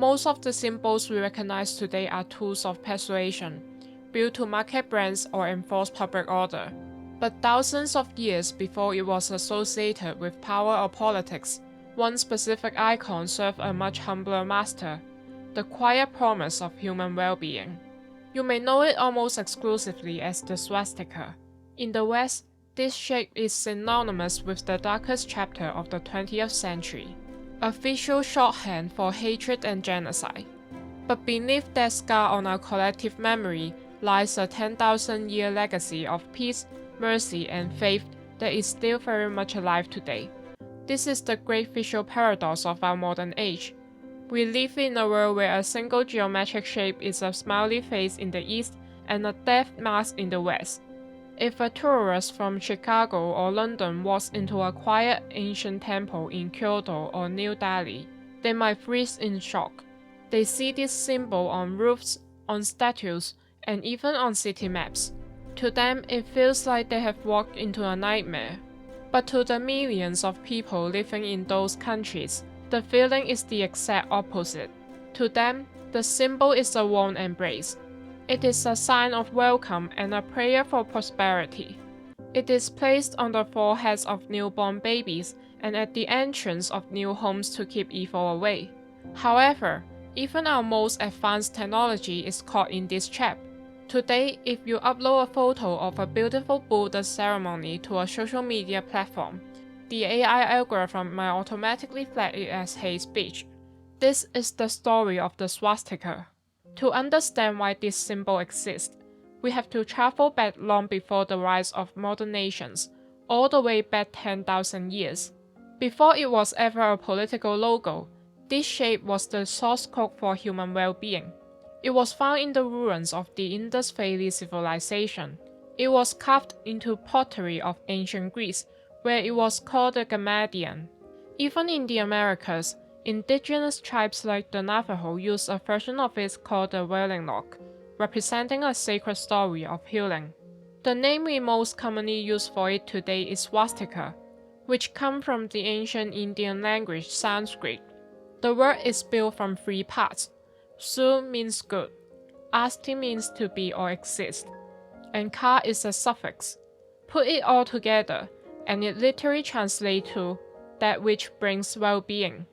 Most of the symbols we recognize today are tools of persuasion, built to market brands or enforce public order. But thousands of years before it was associated with power or politics, one specific icon served a much humbler master: the quiet promise of human well-being. You may know it almost exclusively as the swastika. In the West, this shape is synonymous with the darkest chapter of the 20th century, a visual shorthand for hatred and genocide. But beneath that scar on our collective memory lies a 10,000-year legacy of peace, mercy, and faith that is still very much alive today. This is the great visual paradox of our modern age. We live in a world where a single geometric shape is a smiley face in the East and a death mask in the West. If a tourist from Chicago or London walks into a quiet ancient temple in Kyoto or New Delhi, they might freeze in shock. They see this symbol on roofs, on statues, and even on city maps. To them, it feels like they have walked into a nightmare. But to the millions of people living in those countries, the feeling is the exact opposite. To them, the symbol is a warm embrace. It is a sign of welcome and a prayer for prosperity. It is placed on the foreheads of newborn babies and at the entrance of new homes to keep evil away. However, even our most advanced technology is caught in this trap. Today, if you upload a photo of a beautiful Buddha ceremony to a social media platform, the AI algorithm might automatically flag it as hate speech. This is the story of the swastika. To understand why this symbol exists, we have to travel back long before the rise of modern nations, all the way back 10,000 years. Before it was ever a political logo, this shape was the source code for human well-being. It was found in the ruins of the Indus Valley civilization. It was carved into pottery of ancient Greece, where it was called the Gamadian. Even in the Americas, indigenous tribes like the Navajo use a version of it called the Wailing Lock, representing a sacred story of healing. The name we most commonly use for it today is swastika, which comes from the ancient Indian language Sanskrit. The word is built from three parts. Su means good, asti means to be or exist, and ka is a suffix. Put it all together, and it literally translates to that which brings well-being.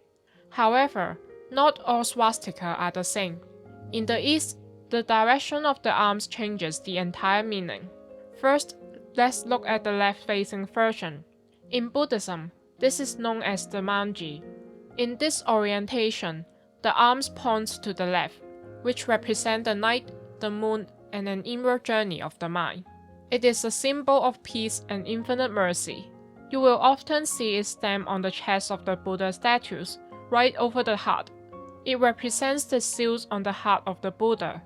However, not all swastika are the same. In the East, the direction of the arms changes the entire meaning. First, let's look at the left-facing version. In Buddhism, this is known as the manji. In this orientation, the arms point to the left, which represent the night, the moon, and an inward journey of the mind. It is a symbol of peace and infinite mercy. You will often see it stamped on the chest of the Buddha statues, right over the heart. It represents the seals on the heart of the Buddha.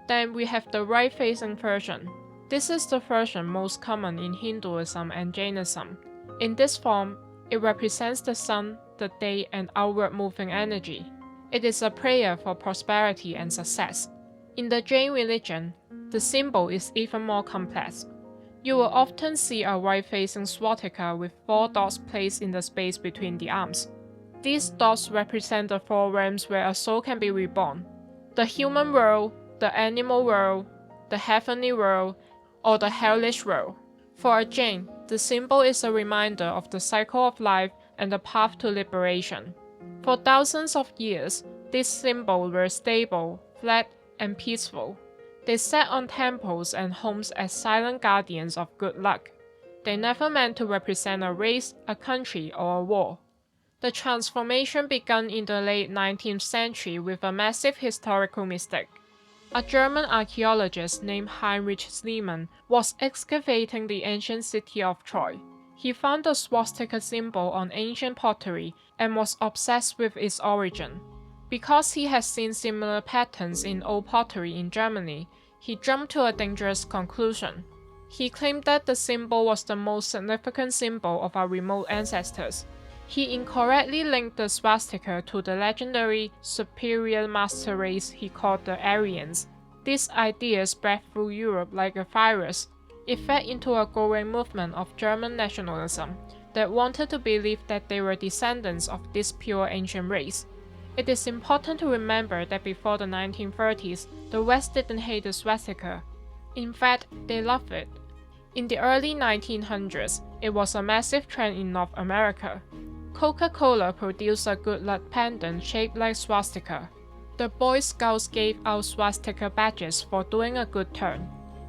Then we have the right-facing version. This is the version most common in Hinduism and Jainism. In this form, it represents the sun, the day, and outward moving energy. It is a prayer for prosperity and success. In the Jain religion, the symbol is even more complex. You will often see a right-facing swastika with 4 dots placed in the space between the arms. These dots represent the 4 realms where a soul can be reborn: the human world, the animal world, the heavenly world, or the hellish world. For a Jain, the symbol is a reminder of the cycle of life and the path to liberation. For thousands of years, these symbols were stable, flat, and peaceful. They sat on temples and homes as silent guardians of good luck. They never meant to represent a race, a country, or a war. The transformation began in the late 19th century with a massive historical mistake. A German archaeologist named Heinrich Schliemann was excavating the ancient city of Troy. He found the swastika symbol on ancient pottery and was obsessed with its origin. Because he had seen similar patterns in old pottery in Germany, he jumped to a dangerous conclusion. He claimed that the symbol was the most significant symbol of our remote ancestors. He incorrectly linked the swastika to the legendary superior master race he called the Aryans. This idea spread through Europe like a virus. It fed into a growing movement of German nationalism that wanted to believe that they were descendants of this pure ancient race. It is important to remember that before the 1930s, the West didn't hate the swastika. In fact, they loved it. In the early 1900s, it was a massive trend in North America. Coca-Cola produced a good luck pendant shaped like swastika. The Boy Scouts gave out swastika badges for doing a good turn.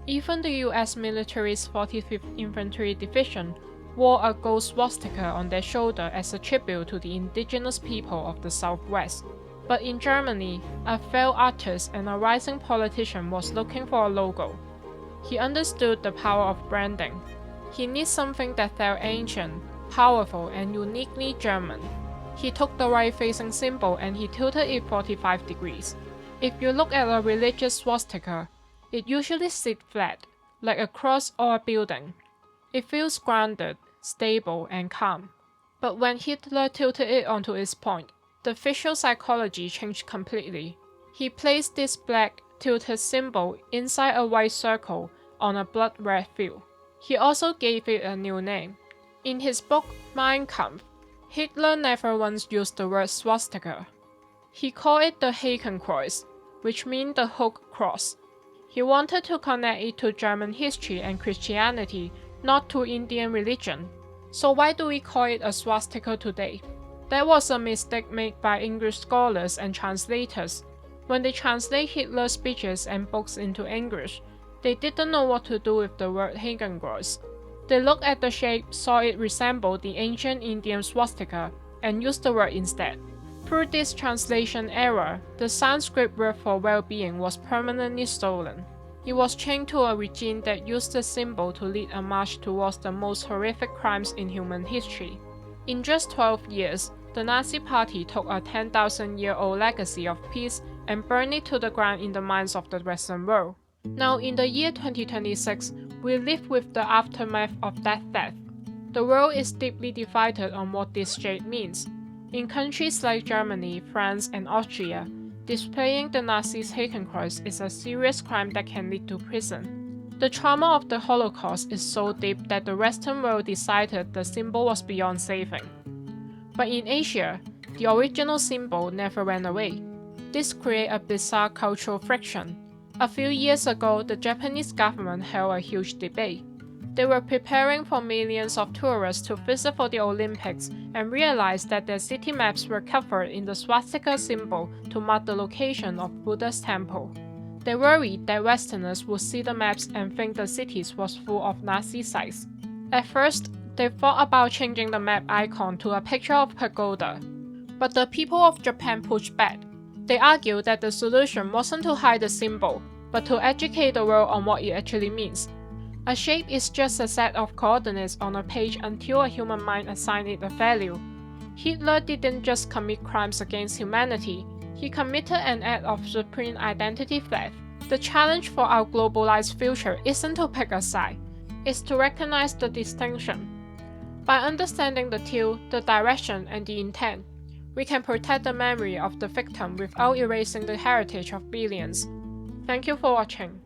Even the US military's 45th Infantry Division wore a gold swastika on their shoulder as a tribute to the indigenous people of the Southwest. But in Germany, a failed artist and a rising politician was looking for a logo. He understood the power of branding. He needed something that felt ancient, powerful, and uniquely German. He took the right-facing symbol and he tilted it 45 degrees. If you look at a religious swastika, it usually sits flat, like a cross or a building. It feels grounded, stable, and calm. But when Hitler tilted it onto its point, the visual psychology changed completely. He placed this black, tilted symbol inside a white circle on a blood-red field. He also gave it a new name. In his book Mein Kampf, Hitler never once used the word swastika. He called it the Hakenkreuz, which means the hook cross. He wanted to connect it to German history and Christianity, not to Indian religion. So why do we call it a swastika today? That was a mistake made by English scholars and translators. When they translate Hitler's speeches and books into English, they didn't know what to do with the word Hakenkreuz. They looked at the shape, saw it resembled the ancient Indian swastika, and used the word instead. Through this translation error, the Sanskrit word for well-being was permanently stolen. It was chained to a regime that used the symbol to lead a march towards the most horrific crimes in human history. In just 12 years, the Nazi Party took a 10,000-year-old legacy of peace and burned it to the ground in the minds of the Western world. Now, in the year 2026, we live with the aftermath of that theft. The world is deeply divided on what this shape means. In countries like Germany, France, and Austria, displaying the Nazis' Hakenkreuz is a serious crime that can lead to prison. The trauma of the Holocaust is so deep that the Western world decided the symbol was beyond saving. But in Asia, the original symbol never went away. This created a bizarre cultural friction. A few years ago, the Japanese government held a huge debate. They were preparing for millions of tourists to visit for the Olympics and realized that their city maps were covered in the swastika symbol to mark the location of Buddha's temple. They worried that Westerners would see the maps and think the cities was full of Nazi sites. At first, they thought about changing the map icon to a picture of pagoda. But the people of Japan pushed back. They argued that the solution wasn't to hide the symbol, but to educate the world on what it actually means. A shape is just a set of coordinates on a page until a human mind assigns it a value. Hitler didn't just commit crimes against humanity, he committed an act of supreme identity theft. The challenge for our globalized future isn't to pick a side, it's to recognize the distinction. By understanding the till, the direction, and the intent, we can protect the memory of the victim without erasing the heritage of billions. Thank you for watching.